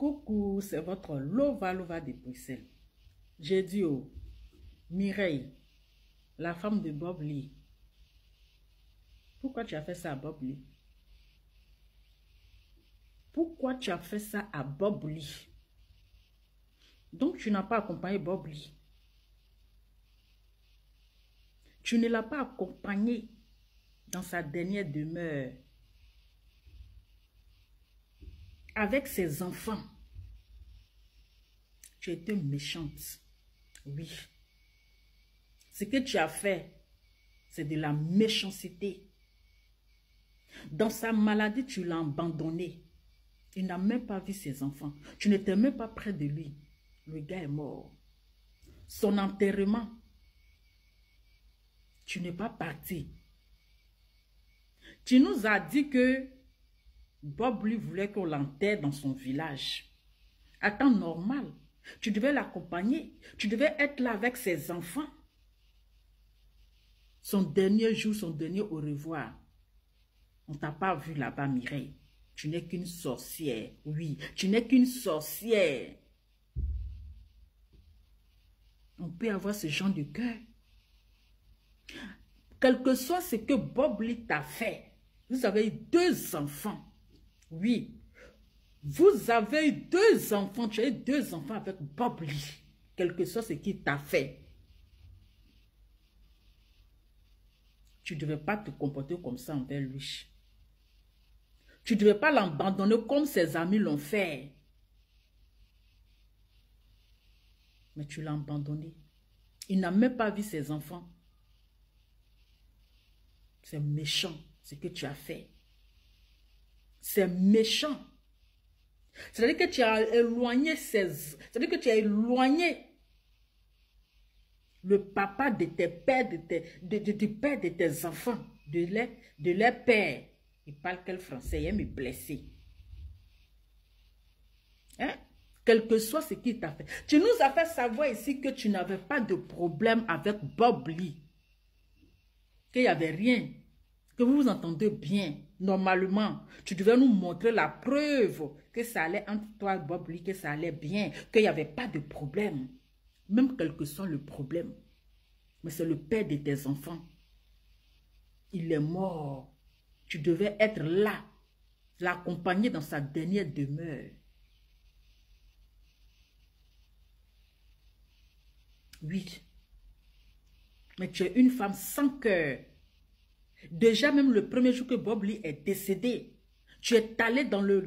Coucou, c'est votre Lova Lova de Bruxelles. J'ai dit au Mireille, la femme de Bob Lee, pourquoi tu as fait ça à Bob Lee? Pourquoi tu as fait ça à Bob Lee? Donc tu n'as pas accompagné Bob Lee. Tu ne l'as pas accompagné dans sa dernière demeure avec ses enfants. Tu étais méchante. Oui. Ce que tu as fait, c'est de la méchanceté. Dans sa maladie, tu l'as abandonné. Il n'a même pas vu ses enfants. Tu n'étais même pas près de lui. Le gars est mort. Son enterrement, tu n'es pas parti. Tu nous as dit que Bob lui voulait qu'on l'enterre dans son village. À temps normal, tu devais l'accompagner. Tu devais être là avec ses enfants. Son dernier jour, son dernier au revoir. On ne t'a pas vu là-bas, Mireille. Tu n'es qu'une sorcière. Oui, tu n'es qu'une sorcière. On peut avoir ce genre de cœur. Quel que soit ce que Bob Lee t'a fait, vous avez eu 2 enfants. Oui, vous avez eu 2 enfants. Tu as eu 2 enfants avec Bob Lee. Quel que soit ce qu'il t'a fait. Tu ne devais pas te comporter comme ça envers lui. Tu ne devais pas l'abandonner comme ses amis l'ont fait. Mais tu l'as abandonné. Il n'a même pas vu ses enfants. C'est méchant ce que tu as fait. C'est méchant. C'est-à-dire que tu as éloigné c'est-à-dire que tu as éloigné le papa de tes pères, du père de tes enfants, de leur père. Il parle quel français? Il aime me blesser. Hein? Quel que soit ce qu'il t'a fait. Tu nous as fait savoir ici que tu n'avais pas de problème avec Bob Lee. Qu'il n'y avait rien. Que vous vous entendez bien. Normalement, tu devais nous montrer la preuve que ça allait entre toi et Bob Lee, que ça allait bien, qu'il n'y avait pas de problème. Même quel que soit le problème. Mais c'est le père de tes enfants. Il est mort. Tu devais être là, l'accompagner dans sa dernière demeure. Oui. Mais tu es une femme sans cœur. Déjà, même le premier jour que Bob Lee est décédé, tu es allé dans le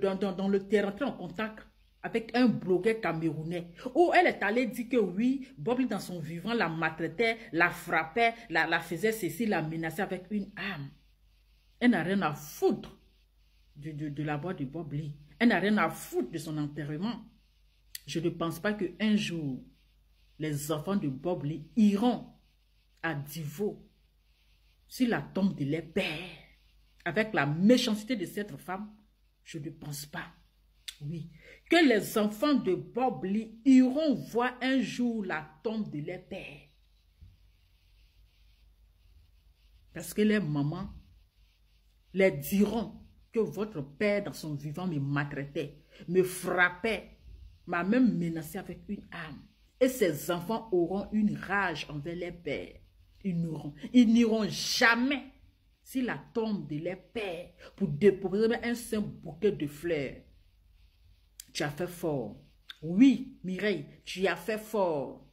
terrain, entré en contact avec un blogueur camerounais, où elle est allée dire que oui, Bob Lee dans son vivant la maltraitait, la frappait, la faisait ceci, la menaçait avec une arme. Elle n'a rien à foutre de la voix de Bob Lee. Elle n'a rien à foutre de son enterrement. Je ne pense pas qu'un jour, les enfants de Bob Lee iront à Divo sur la tombe de leur père. Avec la méchanceté de cette femme, je ne pense pas. Oui. Que les enfants de Bob Lee iront voir un jour la tombe de leur père. Parce que les mamans les diront que votre père dans son vivant me maltraitait, me frappait, m'a même menacé avec une arme. Et ces enfants auront une rage envers leur père. Ils n'iront jamais sur la tombe de leur père pour déposer un simple bouquet de fleurs. Tu as fait fort. Oui, Mireille, tu as fait fort.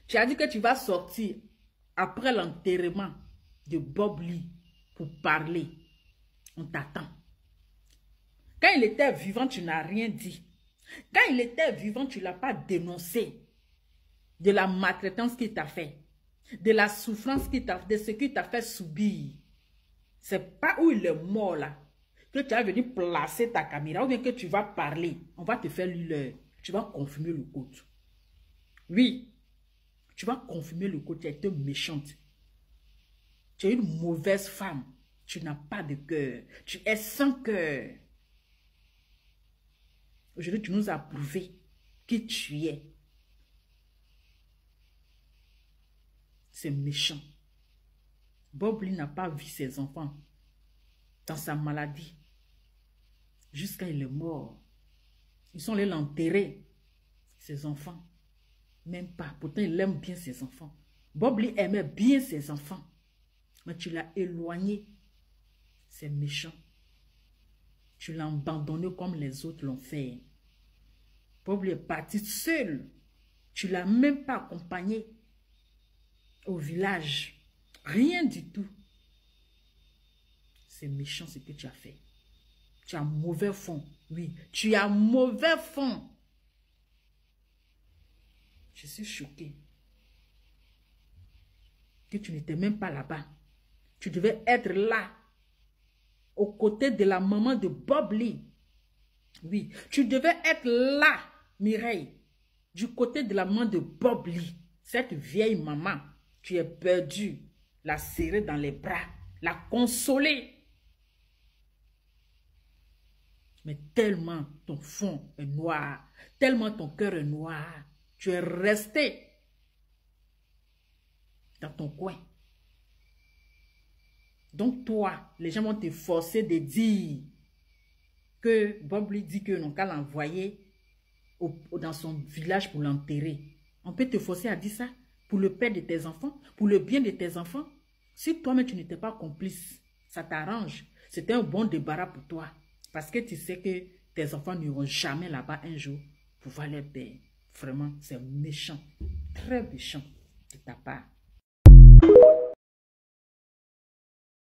Tu as dit que tu vas sortir après l'enterrement de Bob Lee pour parler. On t'attend. Quand il était vivant, tu n'as rien dit. Quand il était vivant, tu ne l'as pas dénoncé de la maltraitance qu'il t'a fait, de la souffrance qu'il t'a fait, de ce qu'il t'a fait subir. C'est pas où il est mort là que tu as venu placer ta caméra ou bien que tu vas parler. On va te faire l'heure. Tu vas confirmer le code. Oui, tu vas confirmer le code. Tu as été méchante. Tu es une mauvaise femme. Tu n'as pas de cœur. Tu es sans cœur. Aujourd'hui, tu nous as prouvé qui tu es. C'est méchant. Bob Lee n'a pas vu ses enfants dans sa maladie jusqu'à il est mort. Ils sont allés l'enterrer, ses enfants. Même pas. Pourtant, il aime bien ses enfants. Bob Lee aimait bien ses enfants. Mais tu l'as éloigné. C'est méchant. Tu l'as abandonné comme les autres l'ont fait. Bob Lee est parti seul. Tu ne l'as même pas accompagné au village. Rien du tout. C'est méchant ce que tu as fait. Tu as mauvais fond. Oui, tu as mauvais fond. Je suis choquée. Que tu n'étais même pas là-bas. Tu devais être là. Aux côtés de la maman de Bob Lee. Oui, tu devais être là, Mireille. Du côté de la maman de Bob Lee. Cette vieille maman. Tu es perdue. La serrer dans les bras. La consoler. Mais tellement ton fond est noir. Tellement ton cœur est noir. Tu es resté dans ton coin. Donc toi, les gens vont te forcer de dire que Bob Lee dit que n'ont qu'à l'envoyer dans son village pour l'enterrer. On peut te forcer à dire ça pour le père de tes enfants, pour le bien de tes enfants. Si toi-même tu n'étais pas complice, ça t'arrange. C'était un bon débarras pour toi. Parce que tu sais que tes enfants n'iront jamais là-bas un jour pour voir leur père. Vraiment, c'est méchant. Très méchant de ta part.